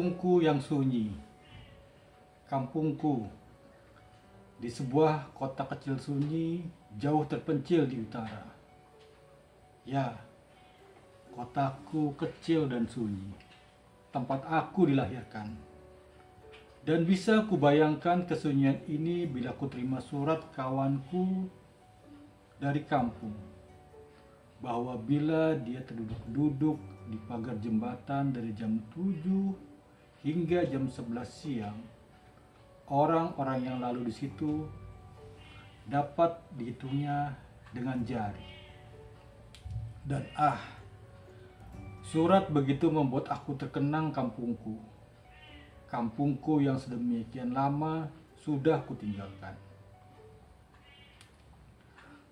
Kampungku yang sunyi, kampungku di sebuah kota kecil sunyi, jauh terpencil di utara. Ya, kotaku kecil dan sunyi, tempat aku dilahirkan. Dan bisa kubayangkan kesunyian ini bila ku terima surat kawanku dari kampung, bahwa bila dia terduduk-duduk di pagar jembatan dari jam 7 hingga jam 11 siang, orang-orang yang lalu di situ dapat dihitungnya dengan jari. Dan surat begitu membuat aku terkenang kampungku. Kampungku yang sedemikian lama sudah kutinggalkan.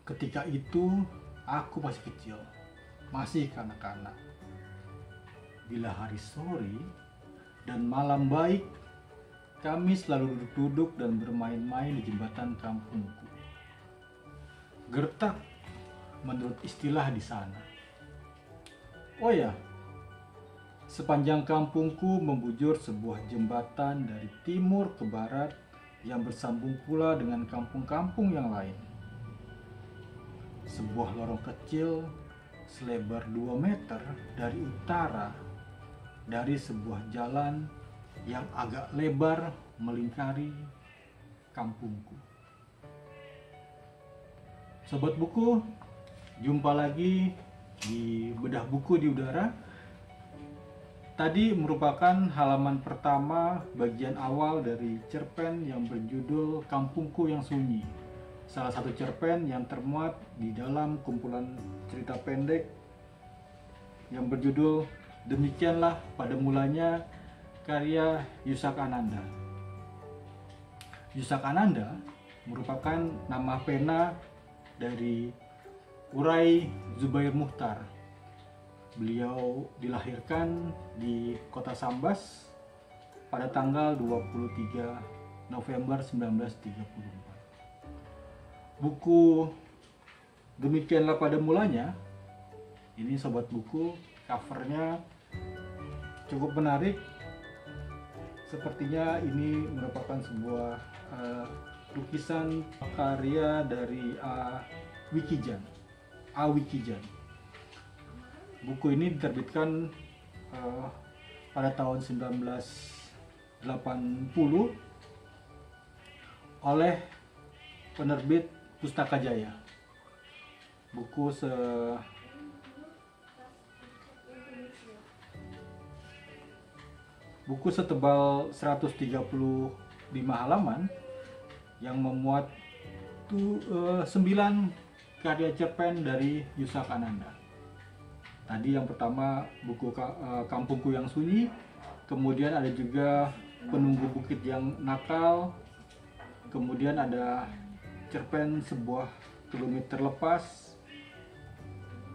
Ketika itu aku masih kecil, masih kanak-kanak. Bila hari sore dan malam baik, kami selalu duduk-duduk dan bermain-main di jembatan kampungku. Gertak menurut istilah di sana. Oh ya, sepanjang kampungku membujur sebuah jembatan dari timur ke barat yang bersambung pula dengan kampung-kampung yang lain. Sebuah lorong kecil selebar 2 meter dari utara, dari sebuah jalan yang agak lebar melingkari kampungku. Sobat buku, jumpa lagi di Bedah Buku di Udara. Tadi merupakan halaman pertama bagian awal dari cerpen yang berjudul Kampungku yang Sunyi. Salah satu cerpen yang termuat di dalam kumpulan cerita pendek yang berjudul Demikianlah Pada Mulanya, karya Yusak Ananda. Yusak Ananda merupakan nama pena dari Uray Zubair Mukhtar. Beliau dilahirkan di kota Sambas pada tanggal 23 November 1934. Buku Demikianlah Pada Mulanya, ini sobat buku, covernya cukup menarik. Sepertinya ini merupakan sebuah lukisan karya dari A. Wikijan. Buku ini diterbitkan pada tahun 1980 oleh penerbit Pustaka Jaya. Buku setebal 135 halaman yang memuat 9 karya cerpen dari Yusak Ananda. Tadi yang pertama buku Kampungku yang Sunyi, kemudian ada juga Penunggu Bukit yang Nakal, kemudian ada cerpen Sebuah Kelumit Terlepas,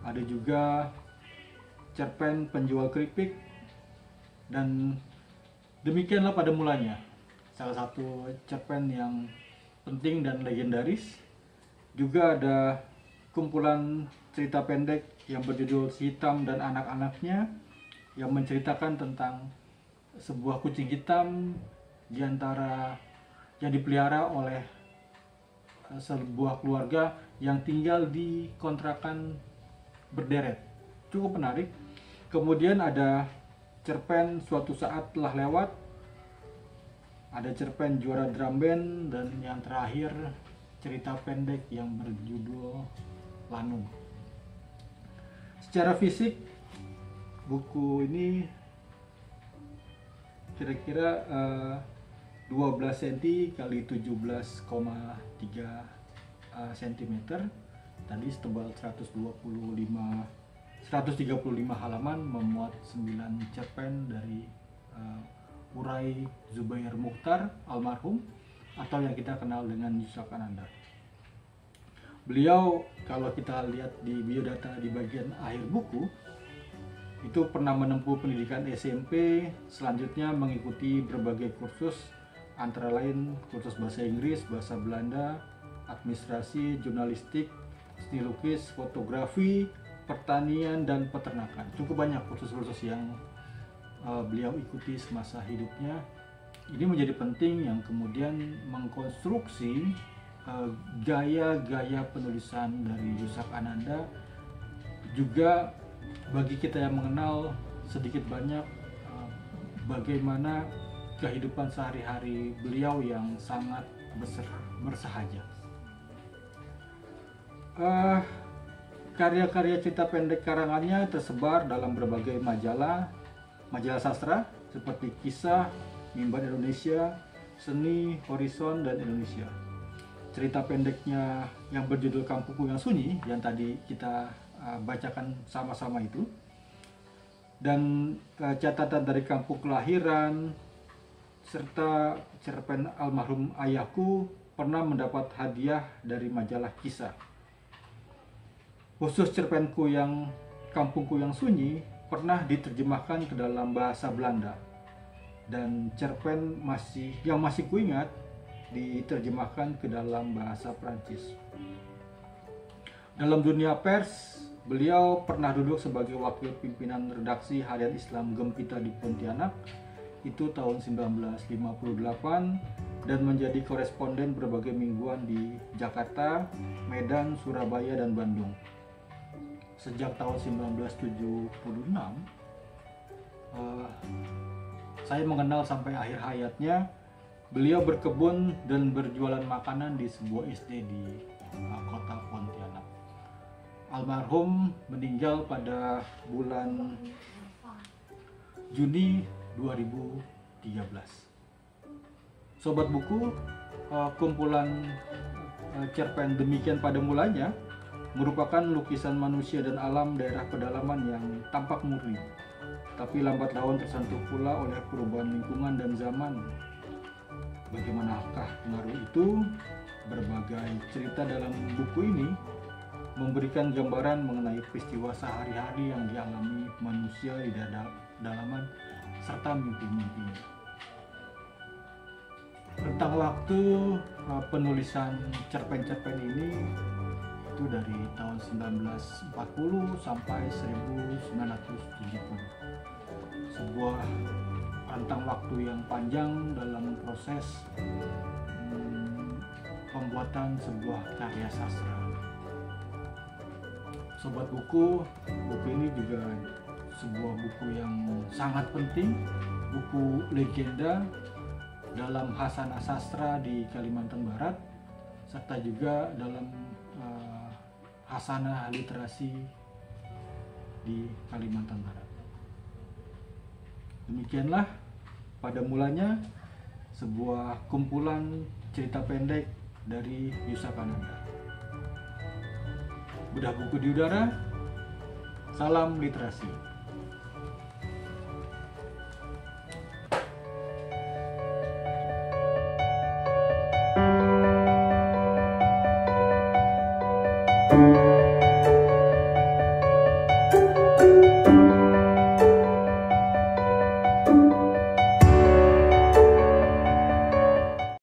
ada juga cerpen Penjual Keripik, dan Demikianlah Pada Mulanya, salah satu cerpen yang penting dan legendaris. Juga ada kumpulan cerita pendek yang berjudul Si Hitam dan Anak-anaknya, yang menceritakan tentang sebuah kucing hitam yang dipelihara oleh sebuah keluarga yang tinggal di kontrakan berderet. Cukup menarik. Kemudian ada cerpen Suatu Saat Telah Lewat, ada cerpen Juara Drum Band, dan yang terakhir cerita pendek yang berjudul Lanung. Secara fisik buku ini kira-kira 12 cm kali 17,3 cm. Tadi setebal 135 halaman memuat 9 cerpen dari Uray Zubair Mukhtar almarhum, atau yang kita kenal dengan Yusak Ananda. Beliau, kalau kita lihat di biodata di bagian akhir buku, itu pernah menempuh pendidikan SMP, selanjutnya mengikuti berbagai kursus, antara lain kursus bahasa Inggris, bahasa Belanda, administrasi, jurnalistik, seni lukis, fotografi, pertanian, dan peternakan. Cukup banyak kursus-kursus yang beliau ikuti semasa hidupnya. Ini menjadi penting yang kemudian mengkonstruksi gaya-gaya penulisan dari Yusak Ananda, juga bagi kita yang mengenal sedikit banyak bagaimana kehidupan sehari-hari beliau yang sangat bersahaja. Karya-karya cerita pendek karangannya tersebar dalam berbagai majalah sastra seperti Kisah, Mimbar Indonesia, Seni, Horizon, dan Indonesia. Cerita pendeknya yang berjudul Kampungku yang Sunyi yang tadi kita bacakan sama-sama itu, dan catatan dari kampung kelahiran, serta cerpen almarhum ayahku pernah mendapat hadiah dari majalah Kisah. Khusus cerpenku yang Kampungku yang Sunyi pernah diterjemahkan ke dalam bahasa Belanda, dan cerpen yang masih kuingat diterjemahkan ke dalam bahasa Prancis. Dalam dunia pers, beliau pernah duduk sebagai wakil pimpinan redaksi Harian Islam Gempita di Pontianak, itu tahun 1958, dan menjadi koresponden berbagai mingguan di Jakarta, Medan, Surabaya, dan Bandung. Sejak tahun 1976, saya mengenal sampai akhir hayatnya. Beliau berkebun dan berjualan makanan di sebuah SD di kota Pontianak. Almarhum meninggal pada bulan Juni 2013. Sobat buku, kumpulan cerpen Demikian Pada Mulanya merupakan lukisan manusia dan alam daerah pedalaman yang tampak murni, tapi lambat laun tersentuh pula oleh perubahan lingkungan dan zaman. Bagaimanakah pengaruh itu? Berbagai cerita dalam buku ini memberikan gambaran mengenai peristiwa sehari-hari yang dialami manusia di dalaman serta mimpi-mimpinya. Rentang waktu penulisan cerpen-cerpen ini itu dari tahun 1940 sampai 1970. Sebuah rentang waktu yang panjang dalam proses pembuatan sebuah karya sastra. Sobat buku ini juga sebuah buku yang sangat penting, buku legenda dalam hasanah sastra di Kalimantan Barat, serta juga dalam hasanah literasi di Kalimantan Barat. Demikianlah pada mulanya sebuah kumpulan cerita pendek dari Yusak Ananda. Bedah buku di udara, salam literasi.